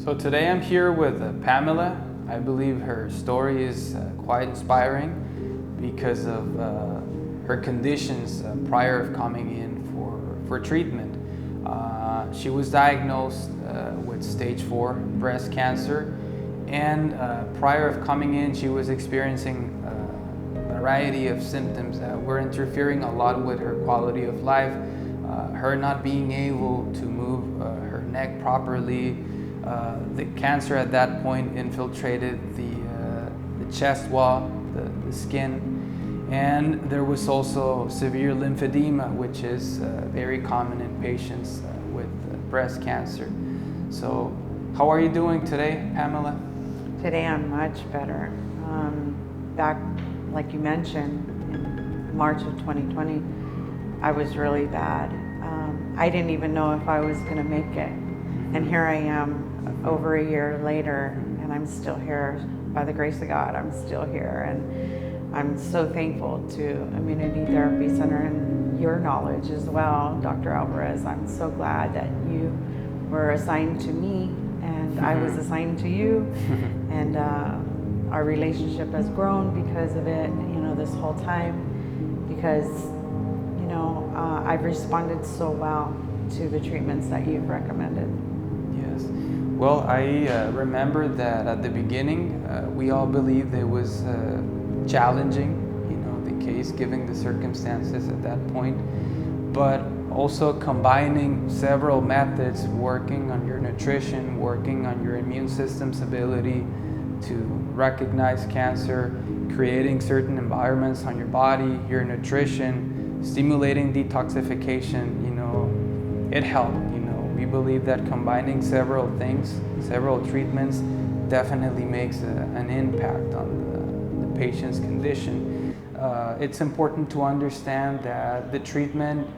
So today I'm here with Pamela. I believe her story is quite inspiring because of her conditions prior of coming in for treatment. She was diagnosed with stage 4 breast cancer, and prior of coming in she was experiencing a variety of symptoms that were interfering a lot with her quality of life. Her not being able to move her neck properly. The cancer at that point infiltrated the chest wall, the skin, and there was also severe lymphedema, which is very common in patients with breast cancer. So how are you doing today, Pamela? Today I'm much better. Back, like you mentioned, in March of 2020, I was really bad. I didn't even know if I was going to make it. And here I am over a year later, and I'm still here. By the grace of God, I'm still here. And I'm so thankful to Immunity Therapy Center and your knowledge as well, Dr. Alvarez. I'm so glad that you were assigned to me and I was assigned to you. And our relationship has grown because of it, this whole time, because I've responded so well to the treatments that you've recommended. Yes. Well, I remember that at the beginning, we all believed it was challenging, the case, given the circumstances at that point, but also combining several methods, working on your nutrition, working on your immune system's ability to recognize cancer, creating certain environments on your body, your nutrition, stimulating detoxification, it helped. We believe that combining several things, several treatments, definitely makes an impact on the patient's condition. It's important to understand that the treatment,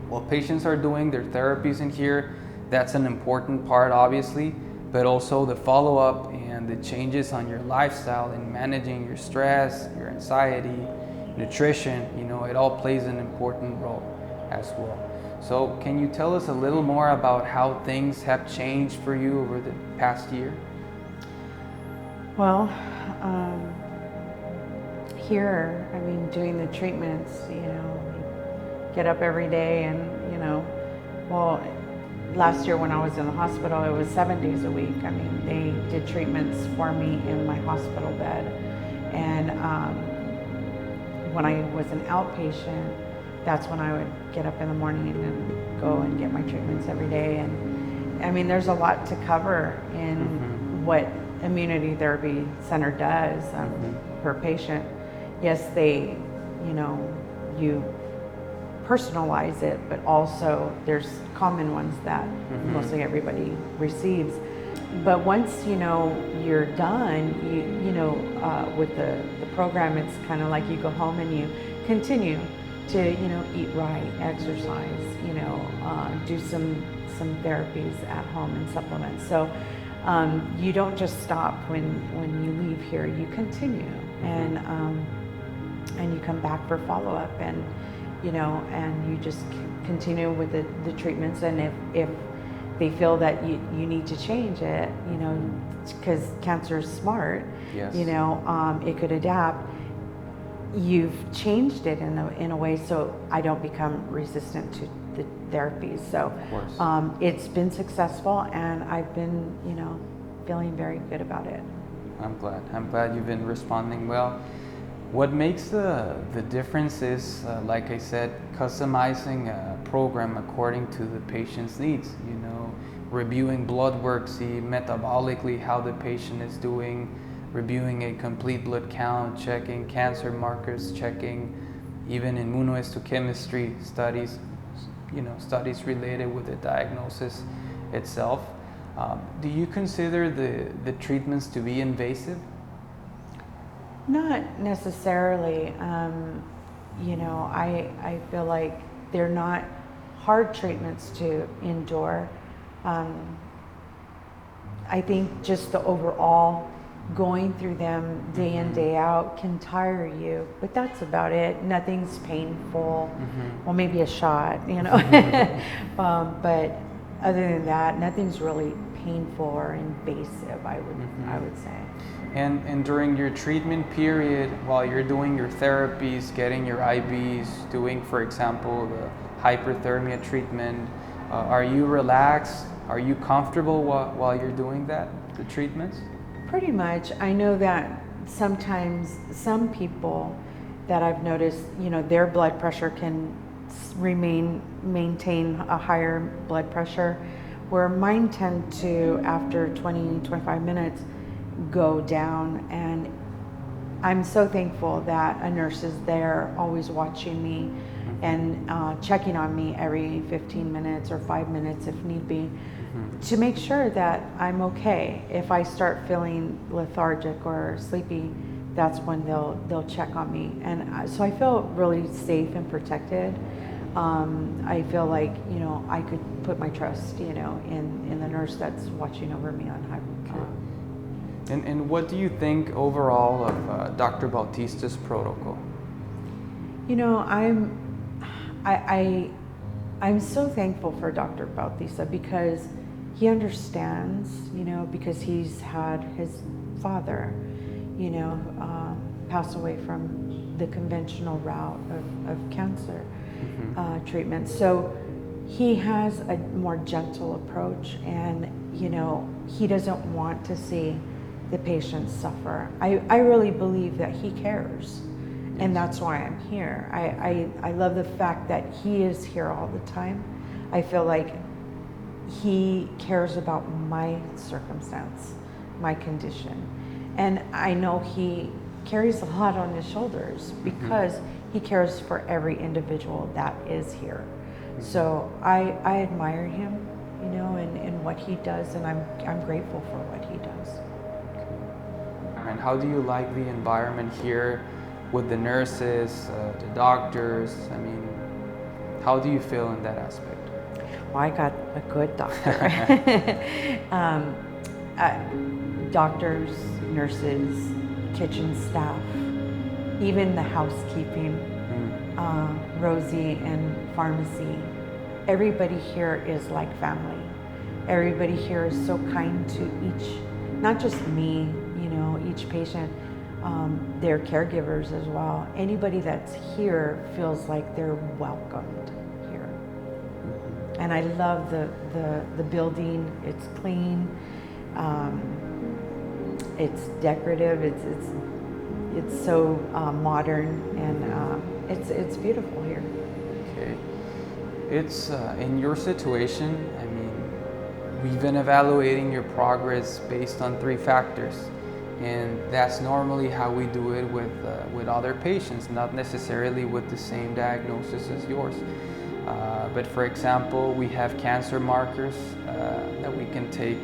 while patients are doing their therapies in here, that's an important part, obviously, but also the follow-up and the changes on your lifestyle and managing your stress, your anxiety, nutrition, it all plays an important role as well. So can you tell us a little more about how things have changed for you over the past year? Well, here, doing the treatments, get up every day and, last year when I was in the hospital, it was 7 days a week. They did treatments for me in my hospital bed. And when I was an outpatient, that's when I would get up in the morning and go and get my treatments every day. And there's a lot to cover in what Immunity Therapy Center does per patient. Yes, they, you personalize it, but also there's common ones that mostly everybody receives. But once you're done, with the program, it's kind of like you go home and you continue to eat right, exercise, do some therapies at home and supplements. So you don't just stop when you leave here. You continue and you come back for follow-up, and and you just continue with the treatments. And if they feel that you need to change it, because cancer is smart, yes. It could adapt. You've changed it in a way so I don't become resistant to the therapies. So it's been successful, and I've been, feeling very good about it. I'm glad you've been responding well. What makes the difference is, like I said, customizing a program according to the patient's needs. Reviewing blood work, see metabolically how the patient is doing, reviewing a complete blood count, checking cancer markers, checking even immunohistochemistry studies, studies related with the diagnosis itself. Do you consider the treatments to be invasive? Not necessarily. I feel like they're not hard treatments to endure. I think just the overall going through them day in, day out can tire you, but that's about it. Nothing's painful. Well, maybe a shot, but other than that, nothing's really painful or invasive, I would say. And during your treatment period, while you're doing your therapies, getting your IVs, doing, for example, the hyperthermia treatment, are you relaxed? Are you comfortable while you're doing that, the treatments? Pretty much. I know that sometimes some people that I've noticed, their blood pressure can maintain a higher blood pressure, where mine tend to, after 20-25 minutes, go down. And I'm so thankful that a nurse is there always watching me and checking on me every 15 minutes or 5 minutes if need be, to make sure that I'm okay. If I start feeling lethargic or sleepy, that's when they'll check on me. And so I feel really safe and protected. I feel like, I could put my trust, in the nurse that's watching over me on high. And what do you think overall of Dr. Bautista's protocol? I'm so thankful for Dr. Bautista because he understands, because he's had his father, pass away from the conventional route of cancer treatment. So he has a more gentle approach, and, he doesn't want to see the patients suffer. I really believe that he cares. And that's why I'm here. I love the fact that he is here all the time. I feel like he cares about my circumstance, my condition. And I know he carries a lot on his shoulders because he cares for every individual that is here. So I admire him, and what he does, and I'm grateful for what he does. And how do you like the environment here with the nurses, the doctors? I mean, how do you feel in that aspect? Well, I got a good doctor. Doctors, nurses, kitchen staff, even the housekeeping, Rosie and pharmacy. Everybody here is like family. Everybody here is so kind to each, not just me, each patient, their caregivers as well. Anybody that's here feels like they're welcomed here. And I love the building. It's clean. It's decorative. It's so modern, and it's beautiful here. Okay. It's in your situation. I mean, we've been evaluating your progress based on 3 factors. And that's normally how we do it with other patients, not necessarily with the same diagnosis as yours. But for example, we have cancer markers that we can take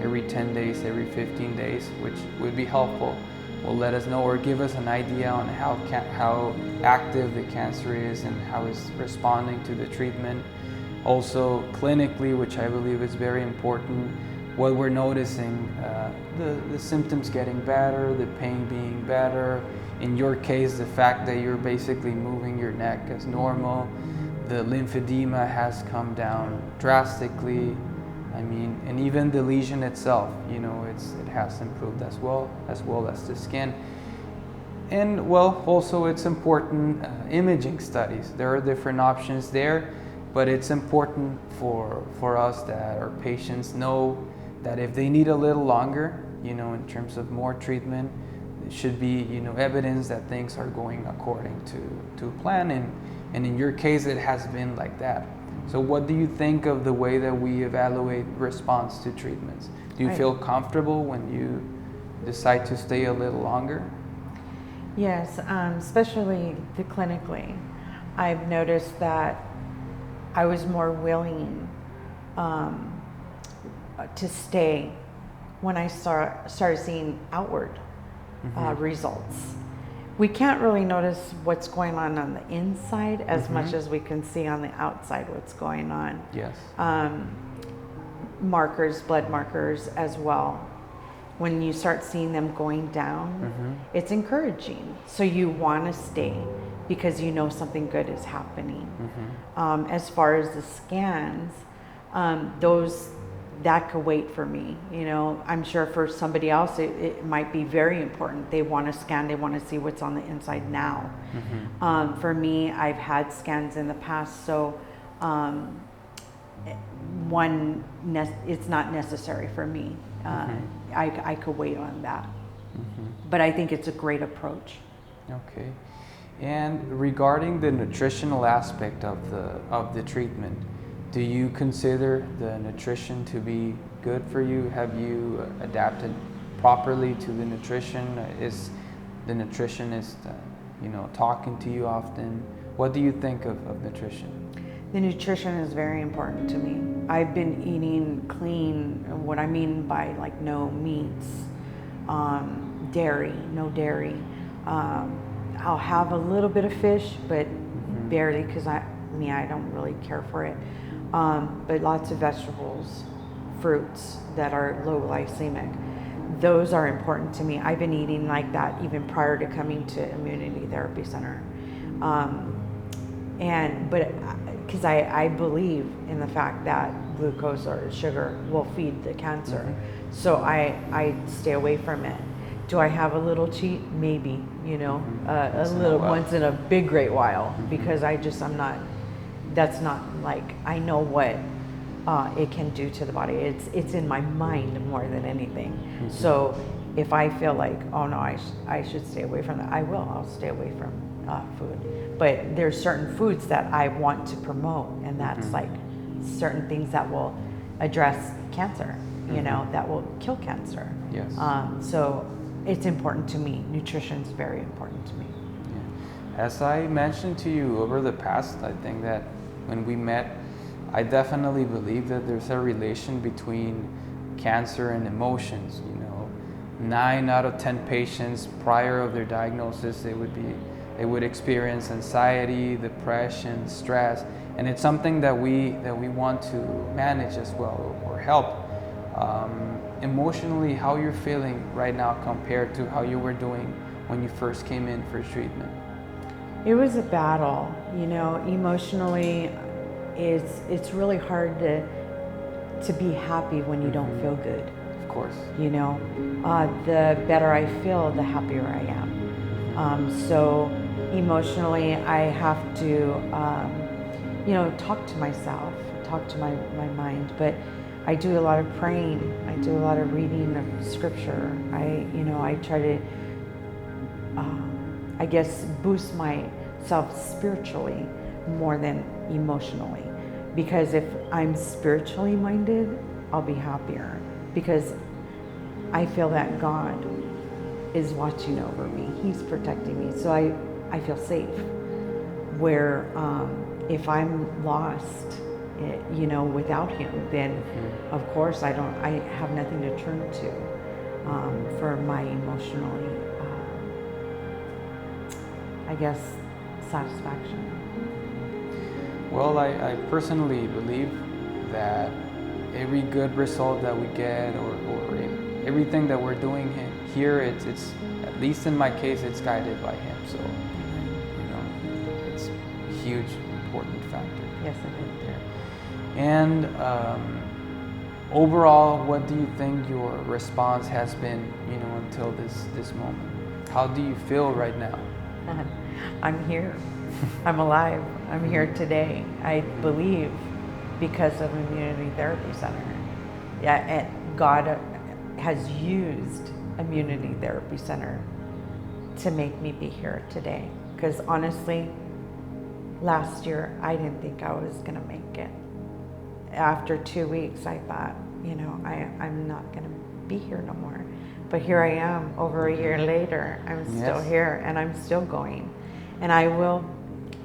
every 10 days, every 15 days, which would be helpful. Will let us know or give us an idea on how active the cancer is and how it's responding to the treatment. Also clinically, which I believe is very important, what we're noticing, the symptoms getting better, the pain being better. In your case, the fact that you're basically moving your neck as normal, the lymphedema has come down drastically. I mean, and even the lesion itself, it has improved as well as the skin. And well, also it's important imaging studies. There are different options there, but it's important for us that our patients know that if they need a little longer, in terms of more treatment, it should be, evidence that things are going according to plan. And in your case, it has been like that. So what do you think of the way that we evaluate response to treatments? Do you feel comfortable when you decide to stay a little longer? Yes, especially clinically. I've noticed that I was more willing to stay when I started seeing outward results. We can't really notice what's going on the inside as much as we can see on the outside what's going on. Yes. Markers, blood markers as well. When you start seeing them going down, it's encouraging. So you want to stay because you know something good is happening. As far as the scans, those that could wait for me. You know, I'm sure for somebody else it might be very important. They want to scan, they want to see what's on the inside now. For me, I've had scans in the past, so it's not necessary for me. I could wait on that. But I think it's a great approach. Okay. And regarding the nutritional aspect of the treatment, do you consider the nutrition to be good for you? Have you adapted properly to the nutrition? Is the nutritionist, talking to you often? What do you think of nutrition? The nutrition is very important to me. I've been eating clean. What I mean by like no meats, dairy, no dairy. I'll have a little bit of fish, but barely, because I don't really care for it. But lots of vegetables, fruits that are low glycemic. Those are important to me. I've been eating like that even prior to coming to Immunity Therapy Center. Because I believe in the fact that glucose or sugar will feed the cancer. So I stay away from it. Do I have a little cheat? Maybe, a little once in a big great while, because that's not like, I know what it can do to the body. It's in my mind more than anything. So if I feel like, oh no, I should stay away from that, I'll stay away from food. But there's certain foods that I want to promote, and that's like certain things that will address cancer, that will kill cancer. Yes. So it's important to me. Nutrition is very important to me. Yeah. As I mentioned to you over the past, I think that when we met, I definitely believe that there's a relation between cancer and emotions. 9 out of 10 patients prior of their diagnosis, they would experience anxiety, depression, stress, and it's something that we want to manage as well, or help. Emotionally, how you're feeling right now compared to how you were doing when you first came in for treatment? It was a battle, emotionally. It's really hard to be happy when you don't feel good. Of course. The better I feel, the happier I am. So emotionally, I have to, talk to myself, talk to my mind. But I do a lot of praying. I do a lot of reading of scripture. I try to, boost myself spiritually more than emotionally. Because if I'm spiritually minded, I'll be happier. Because I feel that God is watching over me. He's protecting me. So I feel safe. Where if I'm lost, without him, then of course I have nothing to turn to for my emotionally, satisfaction. Well, I personally believe that every good result that we get, or everything that we're doing here, it's at least in my case, it's guided by him. So, it's a huge, important factor. Yes, it is. There. And overall, what do you think your response has been, until this moment? How do you feel right now? I'm here. I'm alive. I'm here today. I believe because of Immunity Therapy Center. Yeah, and God has used Immunity Therapy Center to make me be here today. Because honestly, last year, I didn't think I was going to make it. After 2 weeks, I thought, I'm not going to be here no more. But here I am, over a year later. I'm still here, and I'm still going. And I will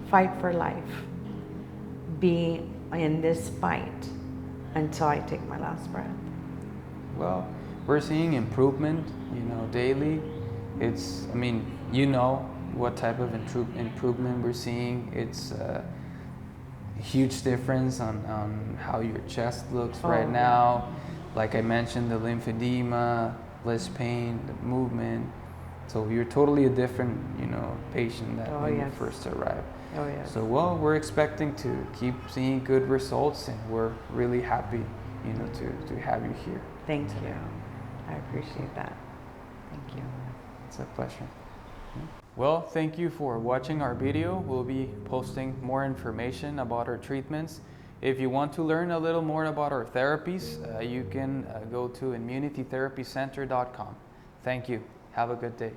fight for life, be in this fight until I take my last breath. Well, we're seeing improvement, daily. It's, what type of improvement we're seeing. It's a huge difference on how your chest looks right now. Like I mentioned, the lymphedema, less pain, the movement. So you're totally a different, patient than when you first arrived. Oh, yes. So, we're expecting to keep seeing good results, and we're really happy you know, to have you here. Thank you. I appreciate that. Thank you. It's a pleasure. Well, thank you for watching our video. We'll be posting more information about our treatments. If you want to learn a little more about our therapies, you can go to immunitytherapycenter.com. Thank you. Have a good day.